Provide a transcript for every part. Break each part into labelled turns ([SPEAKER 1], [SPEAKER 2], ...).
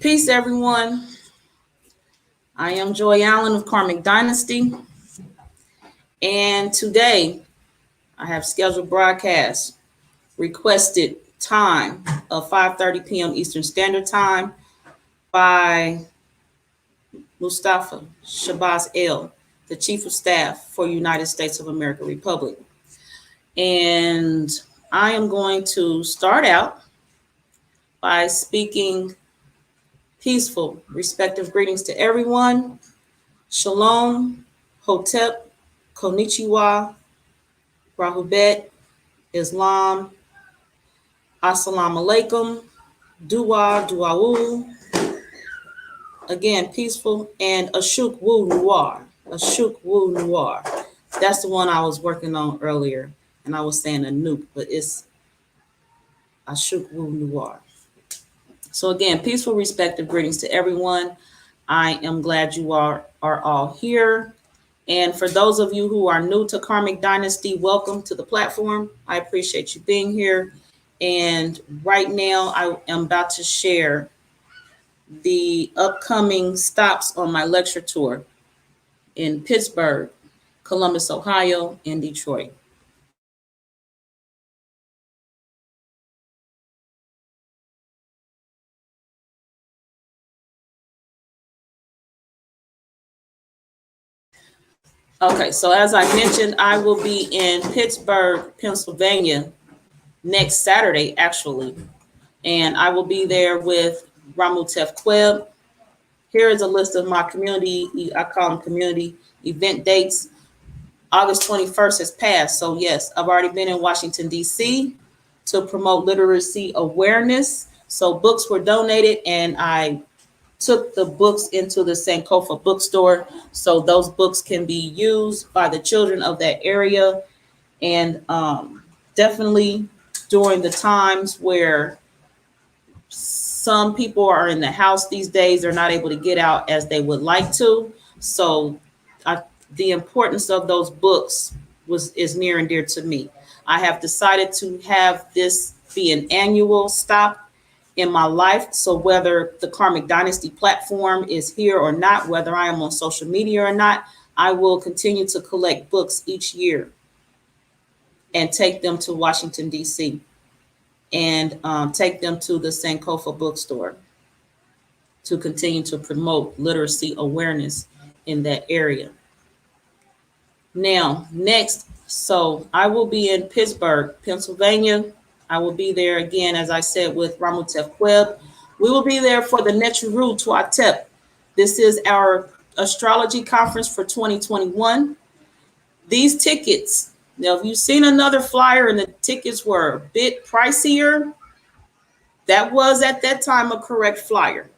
[SPEAKER 1] Peace, everyone. I am Joy Allen of Karmic Dynasty, and today I have scheduled broadcast requested time of 5:30 p.m. Eastern Standard Time by Mustafa Shabazz, the Chief of Staff for United States of America Republic. And I am going to start out by speaking peaceful, respectful greetings to everyone. Shalom, Hotep, Konnichiwa, Rahubet, Islam, Assalamu alaikum, Dua, Duawu. Again, peaceful, and Ashuk Wu Noir. Ashuk Wu Noir. That's the one I was working on earlier, and I was saying a nuke, but it's Ashuk Wu Noir. So again, peaceful, respectful greetings to everyone. I am glad you are all here. And for those of you who are new to Karmic Dynasty, welcome to the platform. I appreciate you being here. And right now, I am about to share the upcoming stops on my lecture tour in Pittsburgh, Columbus, Ohio, and Detroit. Okay, so as I mentioned, I will be in Pittsburgh, Pennsylvania next Saturday, actually. And I will be there with Ramutef Queb. Here is a list of my community, I call them community event dates. August 21st has passed. So yes, I've already been in Washington, D.C. to promote literacy awareness. So books were donated, and I took the books into the Sankofa bookstore, so those books can be used by the children of that area. And definitely during the times where some people are in the house these days, they're not able to get out as they would like to. So the importance of those books is near and dear to me. I have decided to have this be an annual stop in my life. So whether the Karmic Dynasty platform is here or not, whether I am on social media or not, I will continue to collect books each year and take them to Washington, D.C. and take them to the Sankofa bookstore to continue to promote literacy awareness in that area. Now, next, so I will be in Pittsburgh, Pennsylvania. I will be there again, as I said, with Ramutef Queb. We will be there for the Necharu Tuatep. This is our astrology conference for 2021. These tickets, now if you've seen another flyer and the tickets were a bit pricier, that was at that time a correct flyer.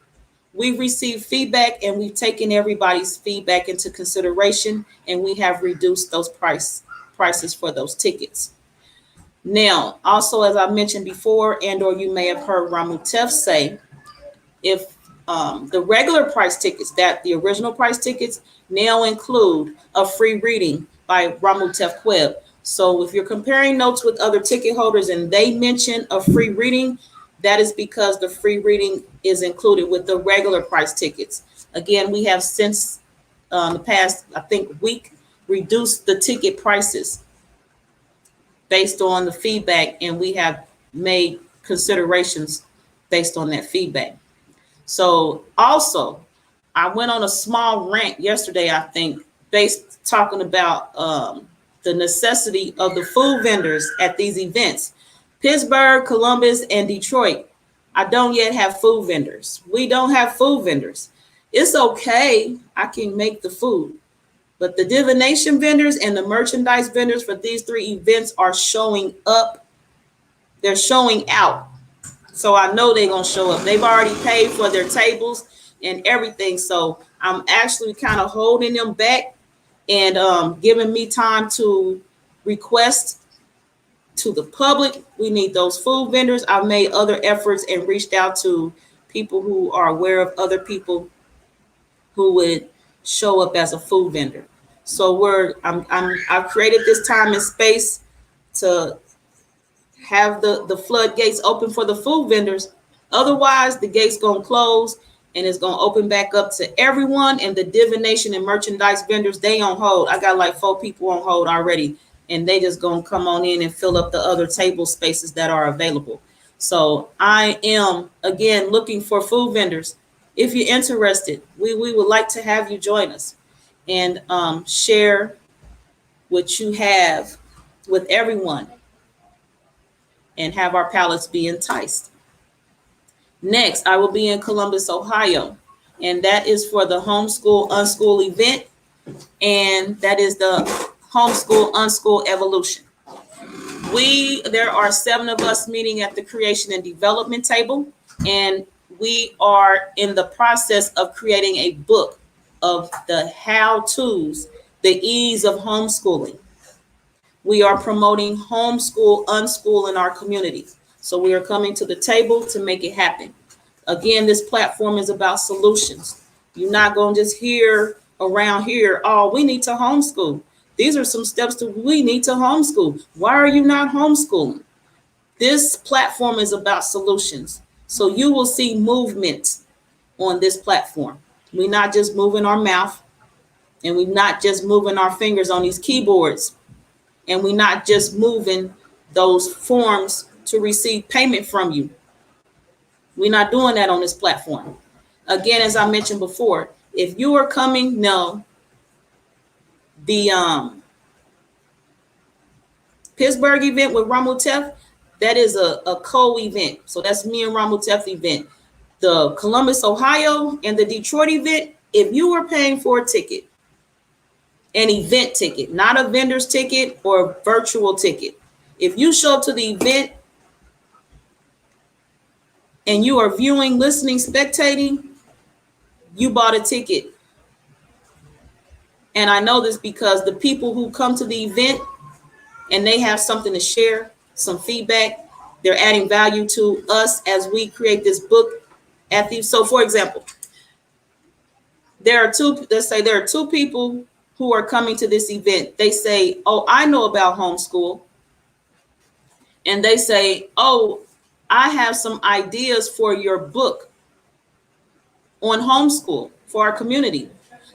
[SPEAKER 1] We've received feedback, and we've taken everybody's feedback into consideration, and we have reduced those prices for those tickets. Now, also, as I mentioned before, and or you may have heard Ramutef say, if the regular price tickets, that the original price tickets now include a free reading by Ramutef Queb. So if you're comparing notes with other ticket holders and they mention a free reading, that is because the free reading is included with the regular price tickets. Again, we have since the past, I think, week reduced the ticket prices based on the feedback, and we have made considerations based on that feedback. So also, I went on a small rant yesterday, I think, talking about the necessity of the food vendors at these events. Pittsburgh, Columbus, and Detroit, I don't yet have food vendors. We don't have food vendors. It's okay, I can make the food. But the divination vendors and the merchandise vendors for these three events are showing up. They're showing out. So I know they're going to show up. They've already paid for their tables and everything. So I'm actually kind of holding them back and giving me time to request to the public. We need those food vendors. I've made other efforts and reached out to people who are aware of other people who would show up as a food vendor. So I've created this time and space to have the floodgates open for the food vendors. Otherwise, the gates gonna close, and it's going to open back up to everyone. And the divination and merchandise vendors, they on hold. I got like 4 people on hold already, and they just going to come on in and fill up the other table spaces that are available. So I am, again, looking for food vendors. If you're interested, we would like to have you join us and share what you have with everyone and have our palates be enticed. Next, I will be in Columbus, Ohio, and that is for the Homeschool Unschool event, and that is the Homeschool Unschool Evolution. There are 7 of us meeting at the creation and development table, and we are in the process of creating a book of the how-tos, the ease of homeschooling. We are promoting homeschool, unschool in our community. So we are coming to the table to make it happen. Again, this platform is about solutions. You're not going to just hear around here, oh, we need to homeschool. These are some steps that we need to homeschool. Why are you not homeschooling? This platform is about solutions. So you will see movement on this platform. We're not just moving our mouth, and we're not just moving our fingers on these keyboards, and we're not just moving those forms to receive payment from you. We're not doing that on this platform. Again, as I mentioned before, if you are coming, no, the Pittsburgh event with Ramutef, that is a co-event. So that's me and Ramutef event. The Columbus, Ohio, and the Detroit event, if you were paying for a ticket, an event ticket, not a vendor's ticket or a virtual ticket, if you show up to the event and you are viewing, listening, spectating, you bought a ticket. And I know this because the people who come to the event and they have something to share, some feedback, they're adding value to us as we create this book. So for example, let's say there are 2 people who are coming to this event. They say, oh, I know about homeschool. And they say, oh, I have some ideas for your book on homeschool for our community.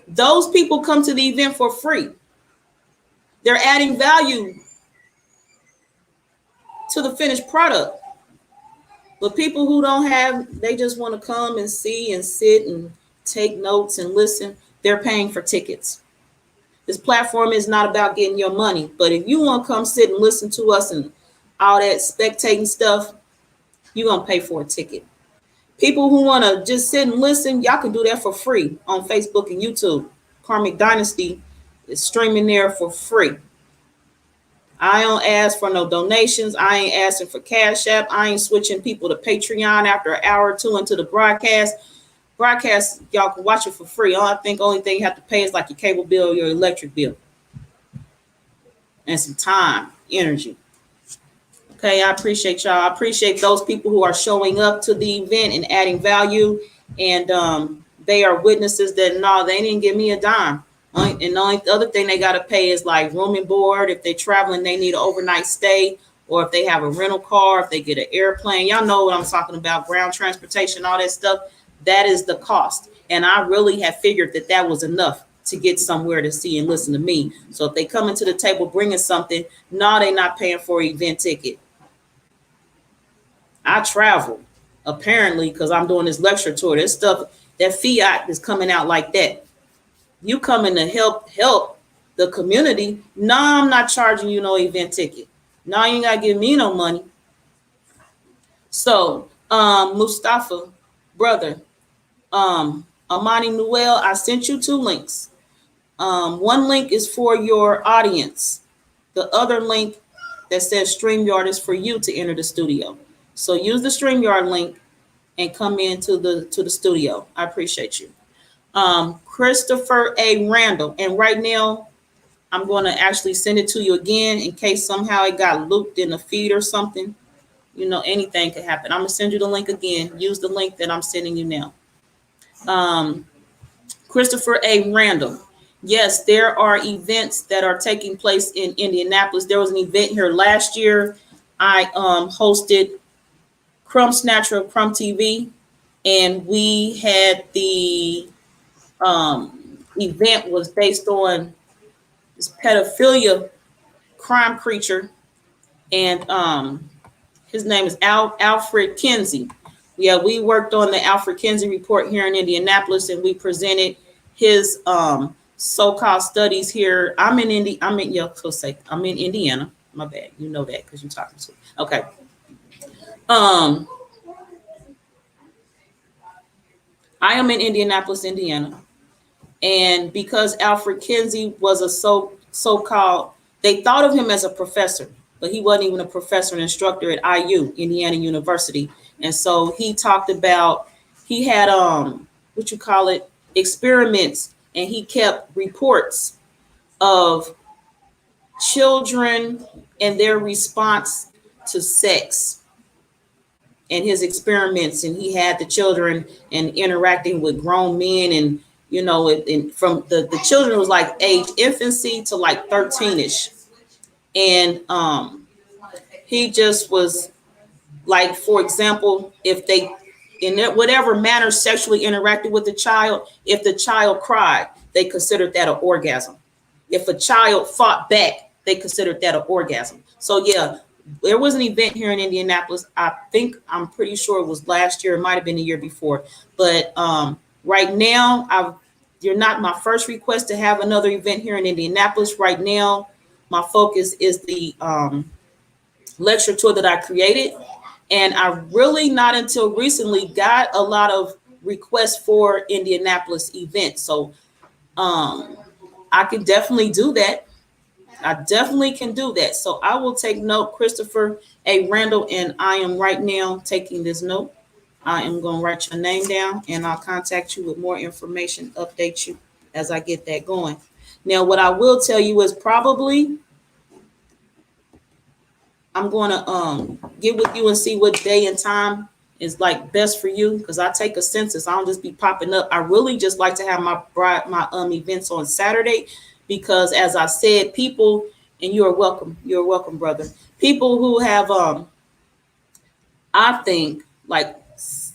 [SPEAKER 1] Those people come to the event for free. They're adding value to the finished product. But people who don't have, they just want to come and see and sit and take notes and listen. They're paying for tickets. This platform is not about getting your money, but if you want to come sit and listen to us and all that spectating stuff, you're going to pay for a ticket. People who want to just sit and listen, y'all can do that for free on Facebook and YouTube. Karmic Dynasty is streaming there for free. I don't ask for no donations. I ain't asking for Cash App. I ain't switching people to Patreon after an hour or 2 into the broadcast. Broadcast, y'all can watch it for free. I think only thing you have to pay is like your cable bill or your electric bill. And some time, energy. Okay, I appreciate y'all. I appreciate those people who are showing up to the event and adding value. And they are witnesses that, no, they didn't give me a dime. And the only other thing they got to pay is like room and board. If they're traveling, they need an overnight stay. Or if they have a rental car, if they get an airplane. Y'all know what I'm talking about, ground transportation, all that stuff. That is the cost. And I really have figured that that was enough to get somewhere to see and listen to me. So if they come into the table bringing something, no, they're not paying for an event ticket. I travel, apparently, because I'm doing this lecture tour. This stuff, that fiat is coming out like that. You coming to help the community. No, I'm not charging you no event ticket. No, you ain't got to give me no money. So, Mustafa, brother, Amani Noel, I sent you 2 links. One link is for your audience. The other link that says StreamYard is for you to enter the studio. So use the StreamYard link and come into the studio. I appreciate you. Christopher A. Randall. And right now, I'm going to actually send it to you again in case somehow it got looped in the feed or something. You know, anything could happen. I'm going to send you the link again. Use the link that I'm sending you now. Christopher A. Randall. Yes, there are events that are taking place in Indianapolis. There was an event here last year. I hosted Crumb Snatcher of Crumb TV, and we had the event was based on this pedophilia crime creature, and his name is Alfred Kinsey. Yeah, we worked on the Alfred Kinsey report here in Indianapolis, and we presented his so-called studies here. I'm in Indiana. My bad. You know that because you're talking to me. Okay. Um, I am in Indianapolis, Indiana. And because Alfred Kinsey was a so-called, they thought of him as a professor, but he wasn't even a professor and instructor at IU, Indiana University. And so he talked about, he had what you call it, experiments, and he kept reports of children and their response to sex and his experiments. And he had the children and interacting with grown men, and from the children was like age infancy to like 13ish. And he just was like, for example, if they in whatever manner sexually interacted with the child, if the child cried, they considered that an orgasm. If a child fought back, they considered that an orgasm. So yeah, there was an event here in Indianapolis. I'm pretty sure it was last year. It might have been the year before. But right now, you're not my first request to have another event here in Indianapolis. Right now, my focus is the lecture tour that I created. And I really not until recently got a lot of requests for Indianapolis events. So I can definitely do that. I definitely can do that. So I will take note, Christopher A. Randall, and I am right now taking this note. I am going to write your name down, and I'll contact you with more information, update you as I get that going. Now, what I will tell you is probably I'm going to get with you and see what day and time is like best for you, because I take a census. I don't just be popping up. I really just like to have my events on Saturday, because as I said, people, and you're welcome, brother. People who have I think like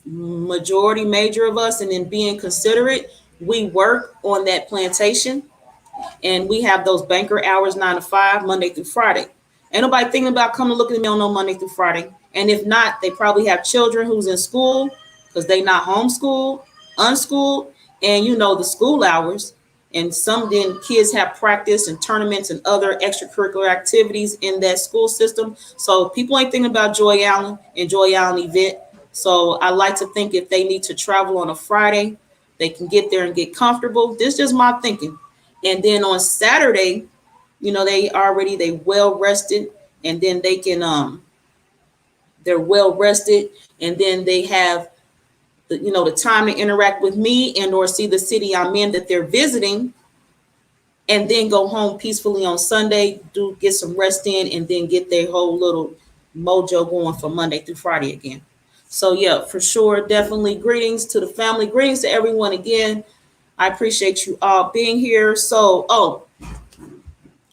[SPEAKER 1] major of us, and in being considerate, we work on that plantation, and we have those banker hours 9 to 5, Monday through Friday. Ain't nobody thinking about coming to look at me on no Monday through Friday. And if not, they probably have children who's in school because they not homeschooled, unschooled, and the school hours. And some then kids have practice and tournaments and other extracurricular activities in that school system. So people ain't thinking about Joy Allen and Joy Allen event. So I like to think if they need to travel on a Friday, they can get there and get comfortable. This is just my thinking. And then on Saturday, they well rested, and then they can they're well rested, and then they have the time to interact with me and or see the city I'm in that they're visiting, and then go home peacefully on Sunday, get some rest in, and then get their whole little mojo going for Monday through Friday again. So yeah, for sure, definitely greetings to the family, greetings to everyone again. I appreciate you all being here. So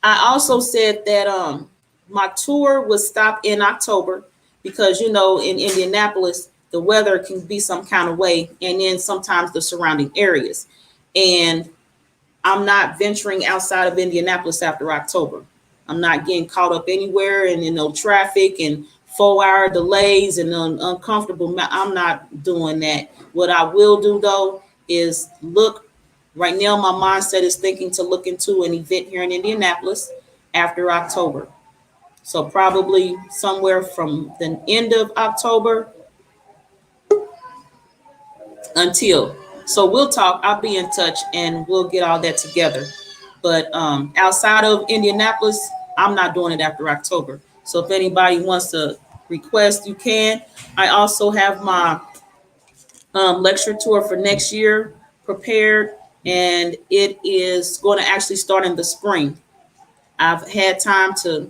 [SPEAKER 1] I also said that my tour would stop in October because, in Indianapolis, the weather can be some kind of way, and then sometimes the surrounding areas. And I'm not venturing outside of Indianapolis after October. I'm not getting caught up anywhere and traffic and 4-hour delays and uncomfortable. I'm not doing that. What I will do, though, is look. Right now, my mindset is thinking to look into an event here in Indianapolis after October. So probably somewhere from the end of October until. So we'll talk. I'll be in touch and we'll get all that together. But outside of Indianapolis, I'm not doing it after October. So if anybody wants to request, you can. I also have my lecture tour for next year prepared, and it is going to actually start in the spring. I've had time to,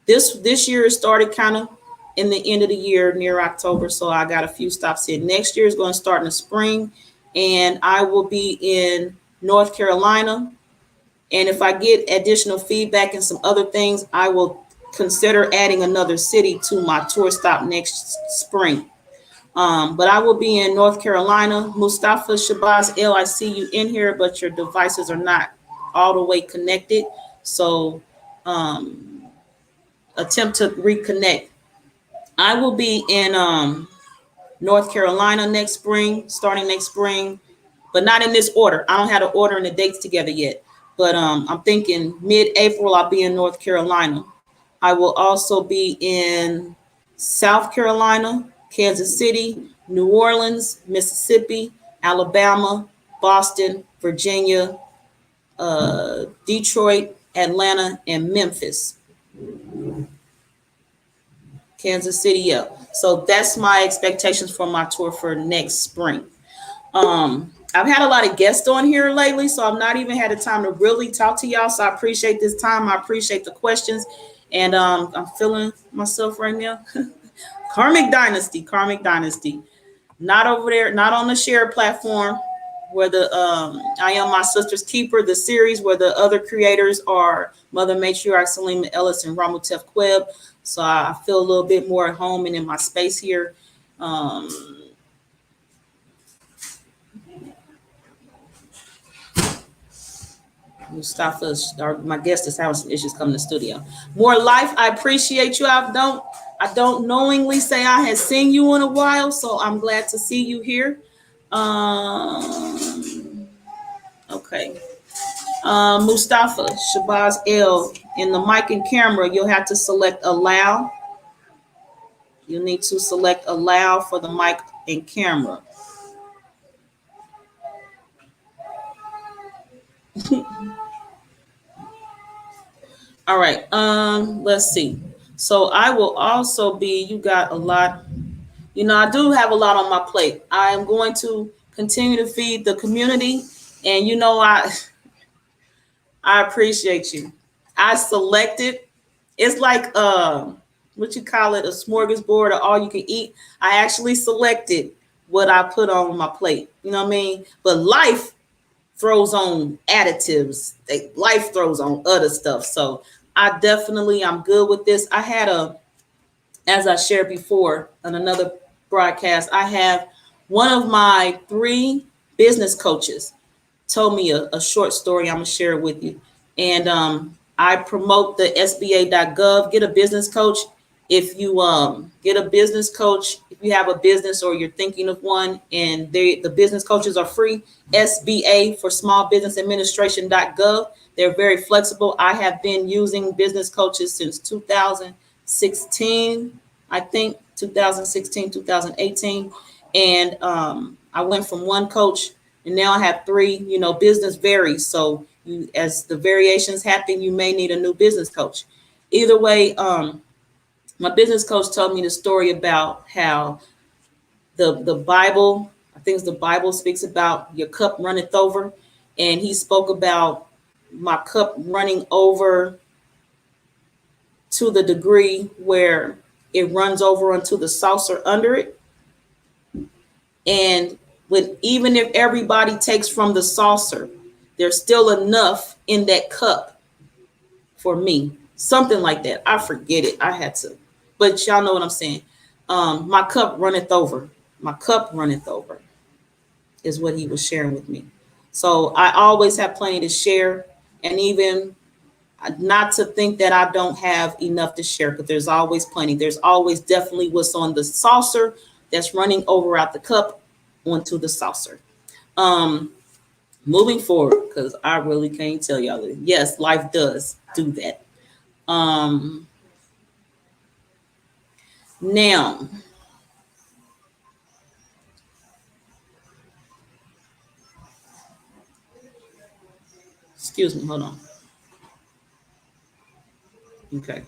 [SPEAKER 1] this year started kind of in the end of the year near October, so I got a few stops in. Next year is going to start in the spring, and I will be in North Carolina. And if I get additional feedback and some other things, I will consider adding another city to my tour stop next spring. But I will be in North Carolina. Mustafa Shabazz L, I see you in here, but your devices are not all the way connected. So attempt to reconnect. I will be in North Carolina next spring, starting next spring, but not in this order. I don't have the order and the dates together yet. But I'm thinking mid-April, I'll be in North Carolina. I will also be in South Carolina, Kansas City, New Orleans, Mississippi, Alabama, Boston, Virginia, Detroit, Atlanta, and Memphis. Kansas City, yeah. So that's my expectations for my tour for next spring. I've had a lot of guests on here lately, so I've not even had the time to really talk to y'all. So I appreciate this time. I appreciate the questions, and I'm feeling myself right now. Karmic Dynasty, not over there, not on the share platform where the I Am My Sister's Keeper, the series where the other creators are Mother Matriarch Salima Ellis and Ramutef Queb. So I feel a little bit more at home and in my space here. Mustafa, my guest is having some issues coming to the studio. More life. I appreciate you. I don't knowingly say I had seen you in a while, so I'm glad to see you here. Okay. Mustafa Shabazz L, in the mic and camera, you'll have to select allow. You need to select allow for the mic and camera. All right. Let's see. So I will also be, you got a lot. I do have a lot on my plate. I am going to continue to feed the community. And I appreciate you. I selected, it's like what you call it, a smorgasbord or all you can eat. I actually selected what I put on my plate. You know what I mean? But life throws on additives. Life throws on other stuff. So I'm good with this. I had as I shared before on another broadcast, I have one of my 3 business coaches told me a short story. I'm gonna share it with you. And I promote the SBA.gov. Get a business coach. If you get a business coach, if you have a business or you're thinking of one, and the business coaches are free. SBA for Small Business Administration.gov. They're very flexible. I have been using business coaches since 2016, I think 2016, 2018. And I went from one coach and now I have 3. Business varies. So as the variations happen, you may need a new business coach. Either way, my business coach told me the story about how the Bible, I think the Bible speaks about your cup runneth over. And he spoke about my cup running over to the degree where it runs over onto the saucer under it. And even if everybody takes from the saucer, there's still enough in that cup for me. Something like that. I forget it. I had to. But y'all know what I'm saying. My cup runneth over. My cup runneth over is what he was sharing with me. So I always have plenty to share. And even not to think that I don't have enough to share, because there's always plenty. There's always definitely what's on the saucer that's running over out the cup onto the saucer. Moving forward, because I really can't tell y'all that. Yes, life does do that. Now, excuse me, hold on. Okay.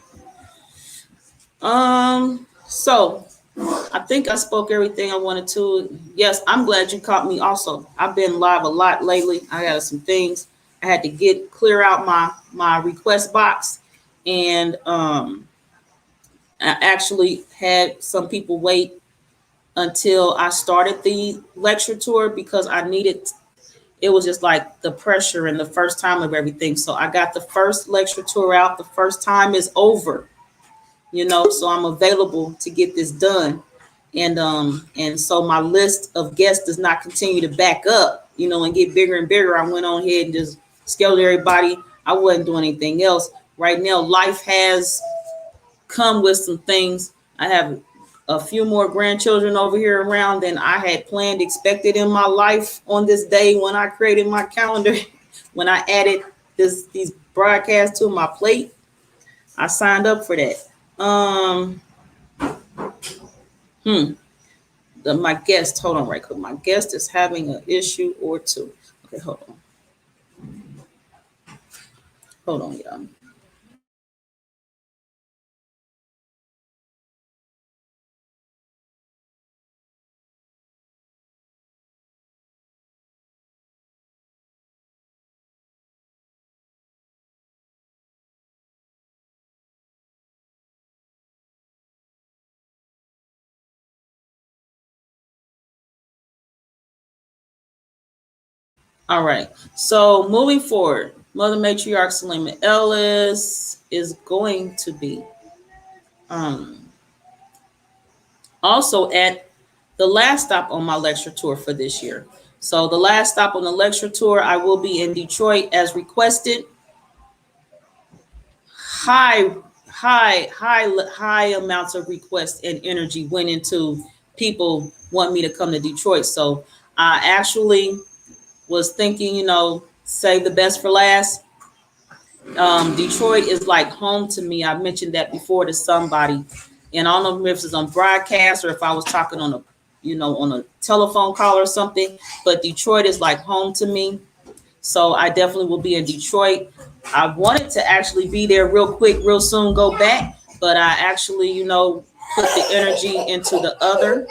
[SPEAKER 1] So I think I spoke everything I wanted to. Yes, I'm glad you caught me also. I've been live a lot lately. I got some things I had to clear out my request box. And I actually had some people wait until I started the lecture tour because it was just like the pressure and the first time of everything. So I got the first lecture tour out. The first time is over, so I'm available to get this done. And so my list of guests does not continue to back up, and get bigger and bigger. I went on ahead and just scheduled everybody. I wasn't doing anything else. Right now, life has come with some things. I have a few more grandchildren over here around than I had planned, expected in my life on this day when I created my calendar. When I added these broadcasts to my plate, I signed up for that. My guest, hold on right quick. My guest is having an issue or two. Okay, hold on. Hold on, y'all. All right. So moving forward, Mother Matriarch Selima Ellis is going to be also at the last stop on my lecture tour for this year. So the last stop on the lecture tour, I will be in Detroit as requested. High amounts of requests and energy went into people want me to come to Detroit. So I actually was thinking, save the best for last. Detroit is like home to me. I mentioned that before to somebody, and I don't know if it's on broadcast or if I was talking on a telephone call or something. But Detroit is like home to me, so I definitely will be in Detroit. I wanted to actually be there real quick, real soon, go back, but I actually, put the energy into the other.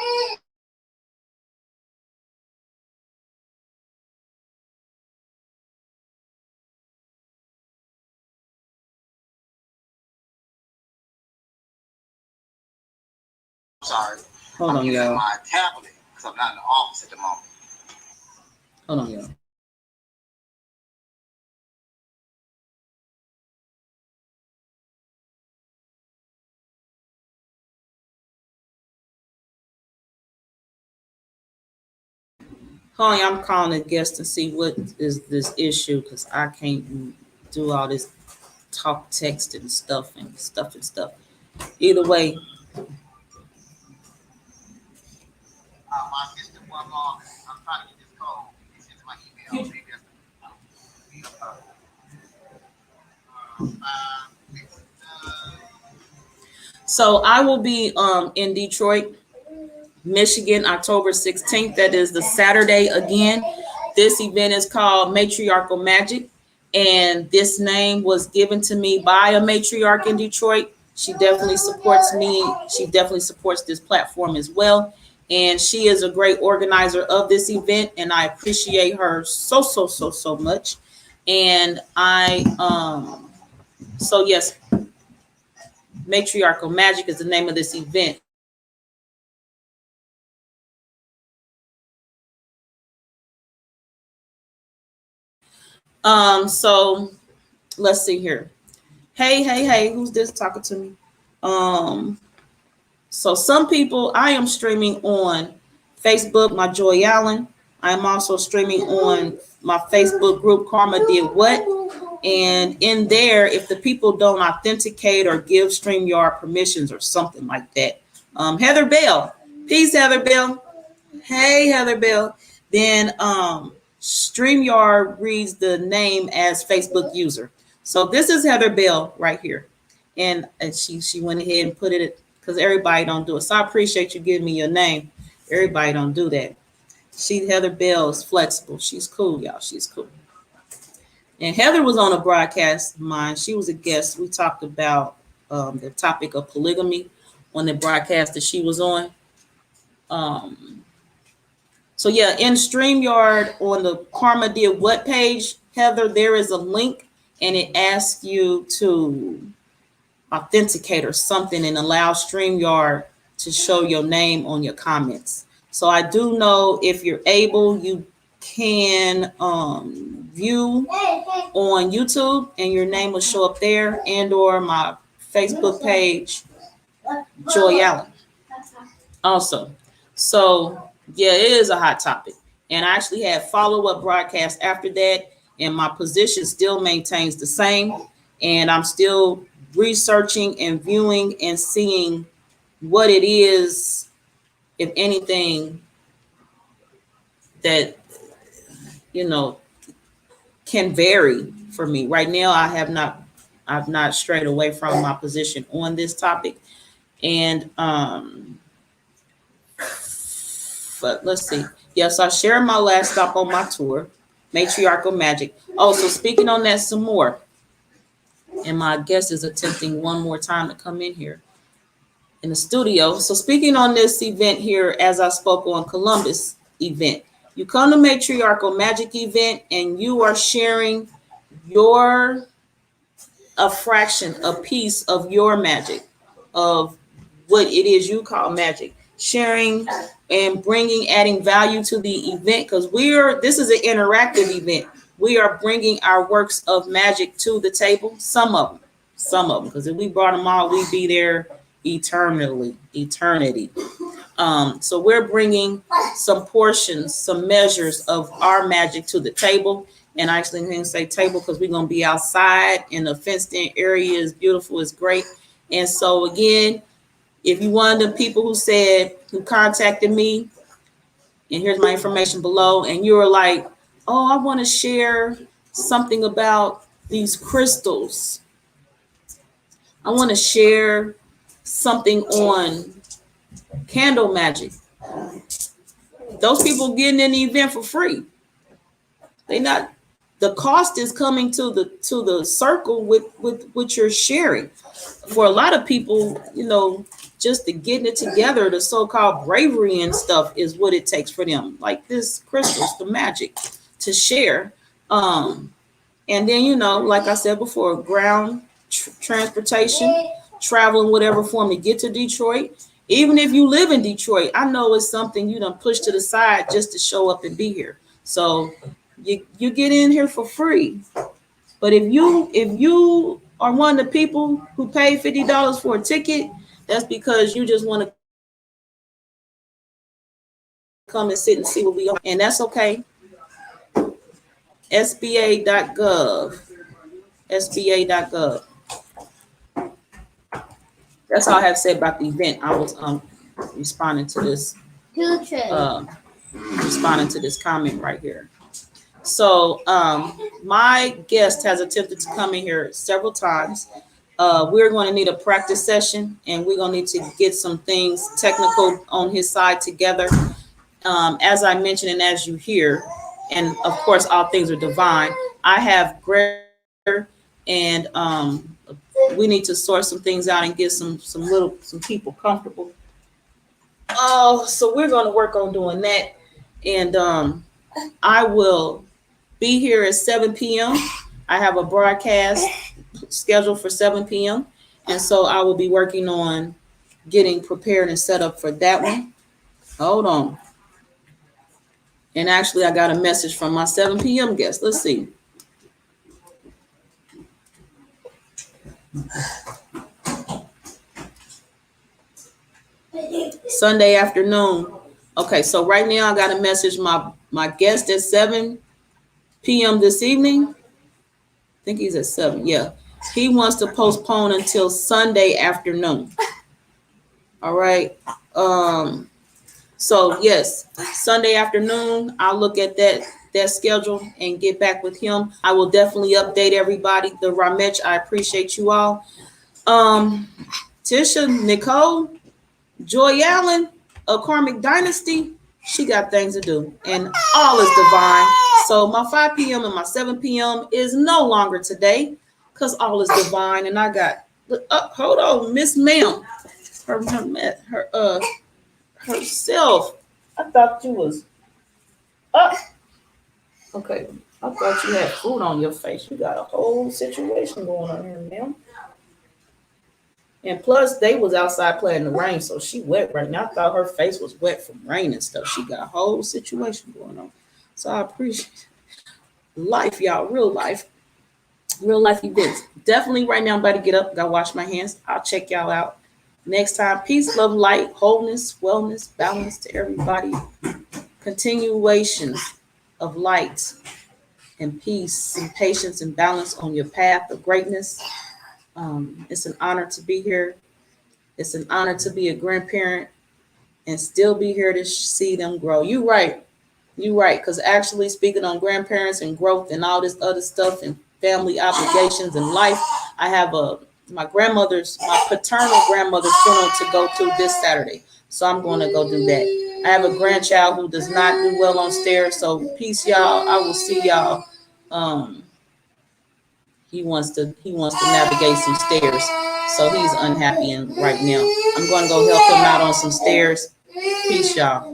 [SPEAKER 1] Sorry. Hold on, y'all. My tablet, because I'm not in the office at the moment. Hold on, y'all. Hold on, I'm calling a guest to see what is this issue, because I can't do all this talk, text, and stuff and stuff and stuff. Either way. My sister was on. I'm trying to get this code. It's into my email. So I will be in Detroit, Michigan, October 16th. That is the Saturday again. This event is called Matriarchal Magic, and this name was given to me by a matriarch in Detroit. She definitely supports me. She definitely supports this platform as well. And she is a great organizer of this event, and I appreciate her so much. And so yes, Matriarchal Magic is the name of this event. So let's see here. Hey, who's this talking to me? So some people, I am streaming on Facebook, my Joy Allen. I'm also streaming on my Facebook group, Karma Did What. And in there, if the people don't authenticate or give StreamYard permissions or something like that, Heather Bell, peace, Heather Bell. Hey, Heather Bell. Then StreamYard reads the name as Facebook user. So this is Heather Bell right here. And she went ahead and put it, because everybody don't do it. So I appreciate you giving me your name. Everybody don't do that. Heather Bell is flexible. She's cool, y'all. She's cool. And Heather was on a broadcast of mine. She was a guest. We talked about the topic of polygamy on the broadcast that she was on. So yeah, in StreamYard on the Karma Did What page, Heather, there is a link, and it asks you to authenticate or something and allow StreamYard to show your name on your comments. So I do know if you're able, you can view on YouTube and your name will show up there, and or my Facebook page, Joy Allen. also. So yeah, it is a hot topic. And I actually had follow-up broadcasts after that, and my position still maintains the same. And I'm still researching and viewing and seeing what it is, if anything, that you know can vary for me. Right now I've not strayed away from my position on this topic. And but let's see. Yes, I shared my last stop on my tour, Matriarchal Magic. Oh, so speaking on that some more, and my guest is attempting one more time to come in here in the studio. So speaking on this event here, as I spoke on Columbus event, you come to Matriarchal Magic event and you are sharing your a fraction, a piece of your magic, of what it is you call magic, sharing and bringing, adding value to the event, because this is an interactive event. We are bringing our works of magic to the table. Some of them, because if we brought them all, we'd be there eternity. So we're bringing some portions, some measures of our magic to the table. And I actually didn't say table because we're going to be outside in the fenced in area. Is beautiful. It's great. And so again, if you one of the people who contacted me, and here's my information below, and you were like, oh, I want to share something about these crystals. I want to share something on candle magic. Those people getting in the event for free. They not, the cost is coming to the circle with what you're sharing. For a lot of people, just to getting it together, the so-called bravery and stuff is what it takes for them. Like this crystals, the magic to share. And then, like I said before, ground transportation, travel in whatever form to get to Detroit. Even if you live in Detroit, I know it's something you done push to the side just to show up and be here. So you get in here for free. But if you are one of the people who paid $50 for a ticket, that's because you just want to come and sit and see what we are, and that's okay. SBA.gov. SBA.gov. That's all I have to say about the event. I was responding to this comment right here. So my guest has attempted to come in here several times. We're going to need a practice session, and we're going to need to get some things technical on his side together. As I mentioned, and as you hear, and of course, all things are divine. I have Greg, and we need to sort some things out and get some people comfortable. Oh, so we're going to work on doing that, and I will be here at 7 p.m. I have a broadcast scheduled for 7 p.m. And so I will be working on getting prepared and set up for that one. Hold on. And actually, I got a message from my 7 p.m. guest. Let's see. Sunday afternoon. Okay, so right now I got a message. My guest at 7 p.m. this evening. I think he's at 7. Yeah. He wants to postpone until Sunday afternoon. All right. So yes, Sunday afternoon, I'll look at that schedule and get back with him. I will definitely update everybody. The Ramech, I appreciate you all. Tisha, Nicole, Joy Allen of Karmic Dynasty, she got things to do, and all is divine. So my 5 p.m. and my 7 p.m. is no longer today, because all is divine. And I got, hold on, Miss Ma'am, herself. I thought you was up. Okay, I thought you had food on your face. You got a whole situation going on here, ma'am. And plus, they was outside playing in the rain, so she wet right now. I thought her face was wet from rain and stuff. She got a whole situation going on. So I appreciate life, y'all. Real life events. Definitely right now, I'm about to get up, gotta wash my hands. I'll check y'all out Next time, peace, love, light, wholeness, wellness, balance to everybody. Continuations of light and peace and patience and balance on your path of greatness. It's an honor to be here. It's an honor to be a grandparent and still be here to see them grow. You right. You right. Because actually speaking on grandparents and growth and all this other stuff and family obligations and life, I have my paternal grandmother's funeral to go to this Saturday. So I'm going to go do that. I have a grandchild who does not do well on stairs. So peace, y'all. I will see y'all. Um, he wants to navigate some stairs. So he's unhappy and right now. I'm going to go help him out on some stairs. Peace, y'all.